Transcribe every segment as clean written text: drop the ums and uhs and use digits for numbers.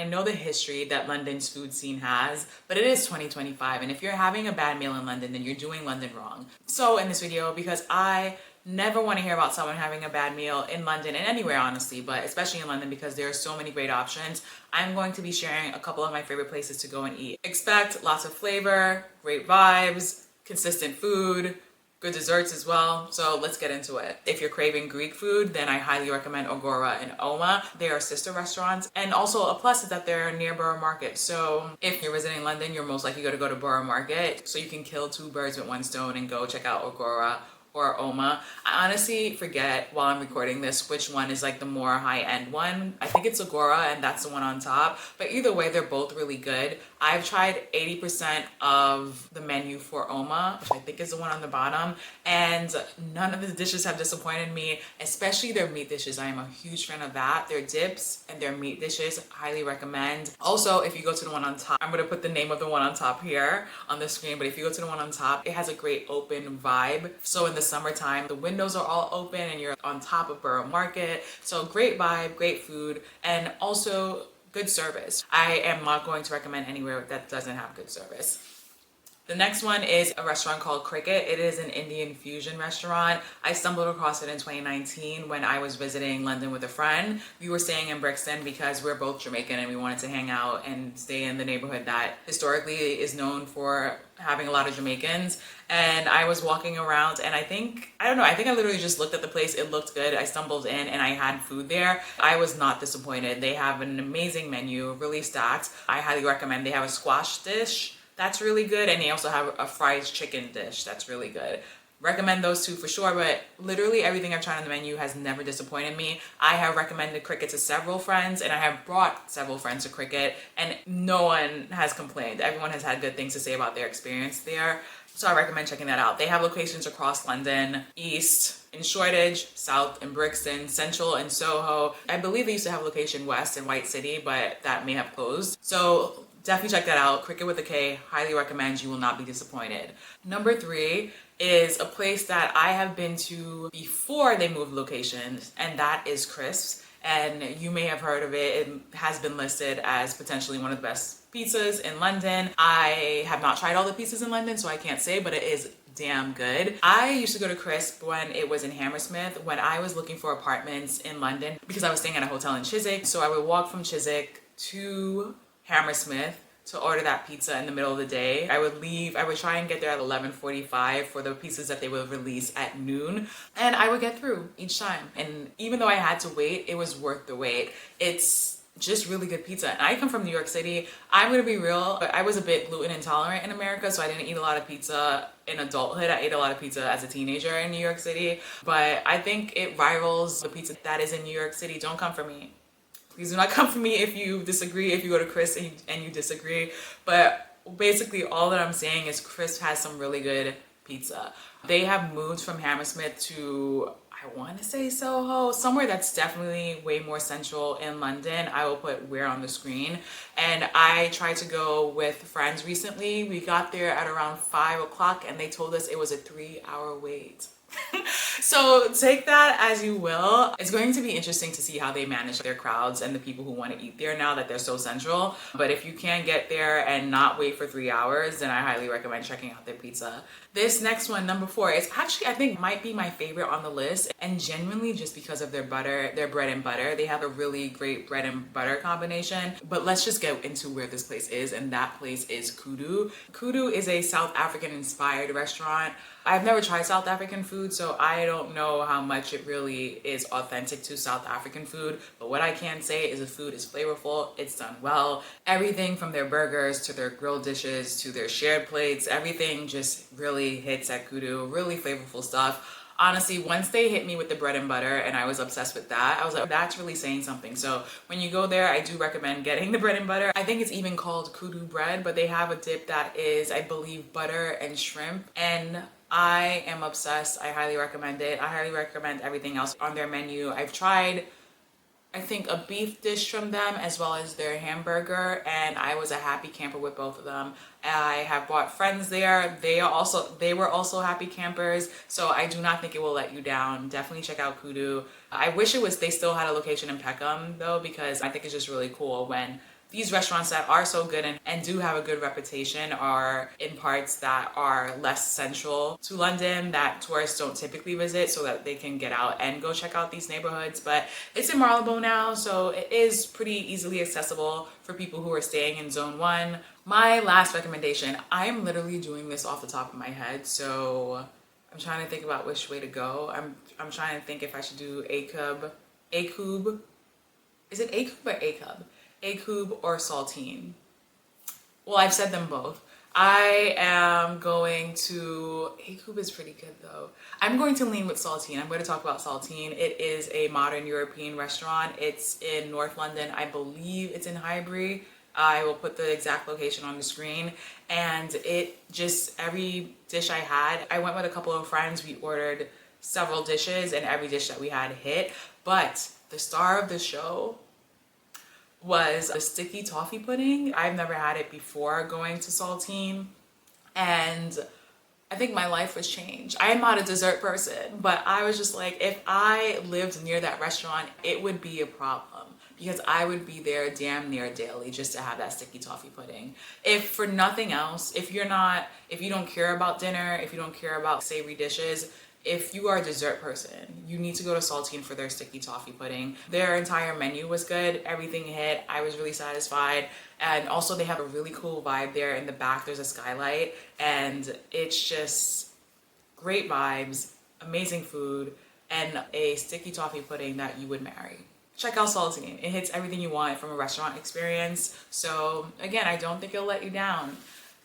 I know the history that London's food scene has, but it is 2025, and if you're having a bad meal in London, then you're doing London wrong. So in this video, because I never want to hear about someone having a bad meal in London and anywhere honestly, but especially in London because there are so many great options, I'm going to be sharing a couple of my favorite places to go and eat. Expect lots of flavor, great vibes, consistent food, good desserts as well. So let's get into it. If you're craving Greek food, then I highly recommend Agora and Oma. They are sister restaurants. And also a plus is that they're near Borough Market. So if you're visiting London, you're most likely going to go to Borough Market. So you can kill two birds with one stone and go check out Agora or Oma. I honestly forget while I'm recording this which one is like the more high-end one. I think it's Agora and that's the one on top. But either way, they're both really good. I've tried 80% of the menu for Oma, which I think is the one on the bottom, and none of the dishes have disappointed me, especially their meat dishes. I am a huge fan of that. Their dips and their meat dishes, highly recommend. Also, if you go to the one on top, I'm gonna put the name of the one on top here on the screen, but if you go to the one on top, it has a great open vibe. So in the summertime, the windows are all open and you're on top of Borough Market. So great vibe, great food, and also good service. I am not going to recommend anywhere that doesn't have good service. The next one is a restaurant called Cricket. It is an Indian fusion restaurant. I stumbled across it in 2019 when I was visiting London with a friend. We were staying in Brixton because we're both Jamaican and we wanted to hang out and stay in the neighborhood that historically is known for having a lot of Jamaicans. And I was walking around and I think I literally just looked at the place. It looked good. I stumbled in and I had food there. I was not disappointed. They have an amazing menu, really stacked. I highly recommend. They have a squash dish that's really good, and they also have a fried chicken dish that's really good. Recommend those two for sure, but literally everything I've tried on the menu has never disappointed me. I have recommended Cricket to several friends, and I have brought several friends to Cricket, and no one has complained. Everyone has had good things to say about their experience there. So I recommend checking that out. They have locations across London, East, in Shoreditch, South in Brixton, Central in Soho. I believe they used to have a location West in White City, but that may have closed. So definitely check that out. Cricket with a K, highly recommend. You will not be disappointed. Number 3 is a place that I have been to before they moved locations, and that is Crisps. And you may have heard of it. It has been listed as potentially one of the best pizzas in London. I have not tried all the pizzas in London, so I can't say, but it is damn good. I used to go to Crisp when it was in Hammersmith, when I was looking for apartments in London because I was staying at a hotel in Chiswick. So I would walk from Chiswick to Hammersmith to order that pizza in the middle of the day. I would try and get there at 11:45 for the pizzas that they would release at noon, and I would get through each time. And even though I had to wait, it was worth the wait. It's just really good pizza. And I come from New York City. I'm gonna be real, I was a bit gluten intolerant in America, so I didn't eat a lot of pizza in adulthood. I ate a lot of pizza as a teenager in New York City, but I think it rivals the pizza that is in New York City. Don't come for me. Please do not come for me if you disagree, if you go to Chris and you disagree. But basically all that I'm saying is Chris has some really good pizza. They have moved from Hammersmith to, I want to say Soho, somewhere that's definitely way more central in London. I will put where on the screen. And I tried to go with friends recently. We got there at around 5 o'clock and they told us it was a 3-hour wait. So take that as you will. It's going to be interesting to see how they manage their crowds and the people who want to eat there now that they're so central. But if you can get there and not wait for 3 hours, then I highly recommend checking out their pizza. This next one, number 4, is actually, I think, might be my favorite on the list, and genuinely just because of their butter, their bread and butter. They have a really great bread and butter combination. But let's just get into where this place is, and that place is Kudu. Kudu is a South African inspired restaurant. I've never tried South African food, so I don't know how much it really is authentic to South African food. But what I can say is the food is flavorful, it's done well. Everything from their burgers to their grilled dishes to their shared plates, everything just really hits at Kudu. Really flavorful stuff. Honestly, once they hit me with the bread and butter and I was obsessed with that, I was like, that's really saying something. So when you go there, I do recommend getting the bread and butter. I think it's even called Kudu bread, but they have a dip that is, I believe, butter and shrimp. And I am obsessed. I highly recommend it. I highly recommend everything else on their menu. I've tried, I think, a beef dish from them as well as their hamburger, and I was a happy camper with both of them. I have brought friends there. They were also happy campers, so I do not think it will let you down. Definitely check out Kudu. I wish they still had a location in Peckham though, because I think it's just really cool when these restaurants that are so good and do have a good reputation are in parts that are less central to London that tourists don't typically visit, so that they can get out and go check out these neighborhoods. But it's in Marylebone now, so it is pretty easily accessible for people who are staying in Zone 1. My last recommendation, I'm literally doing this off the top of my head, so I'm trying to think about which way to go. I'm trying to think if I should do Akub. Is it Akub or Akub? Akub or Saltine. Well, I've said them both. I am going to, Akub is pretty good though. I'm going to lean with Saltine. I'm going to talk about Saltine. It is a modern European restaurant. It's in North London. I believe it's in Highbury. I will put the exact location on the screen. And it just, every dish I had, I went with a couple of friends. We ordered several dishes and every dish that we had hit. But the star of the show was a sticky toffee pudding. I've never had it before going to Saltine, and I think my life was changed. I am not a dessert person, but I was just like, if I lived near that restaurant, it would be a problem because I would be there damn near daily just to have that sticky toffee pudding. If for nothing else, if you don't care about dinner, if you don't care about savory dishes, if you are a dessert person, you need to go to Saltine for their sticky toffee pudding. Their entire menu was good. Everything hit. I was really satisfied. And also they have a really cool vibe there. In the back, there's a skylight. And it's just great vibes, amazing food, and a sticky toffee pudding that you would marry. Check out Saltine. It hits everything you want from a restaurant experience. So again, I don't think it'll let you down.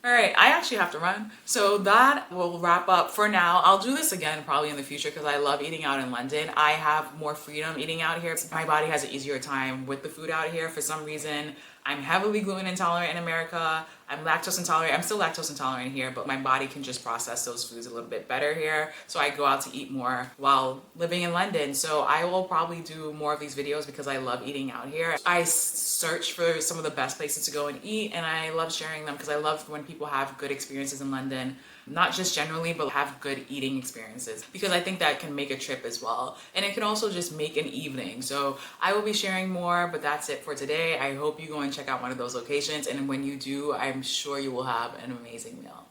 All right, I actually have to run. So that will wrap up for now. I'll do this again probably in the future because I love eating out in London. I have more freedom eating out here. My body has an easier time with the food out here for some reason. I'm heavily gluten intolerant in America. I'm lactose intolerant. I'm still lactose intolerant here, but my body can just process those foods a little bit better here. So I go out to eat more while living in London. So I will probably do more of these videos because I love eating out here. I search for some of the best places to go and eat, and I love sharing them because I love when people have good experiences in London. Not just generally, but have good eating experiences, because I think that can make a trip as well. And it can also just make an evening. So I will be sharing more, but that's it for today. I hope you go and check out one of those locations. And when you do, I'm sure you will have an amazing meal.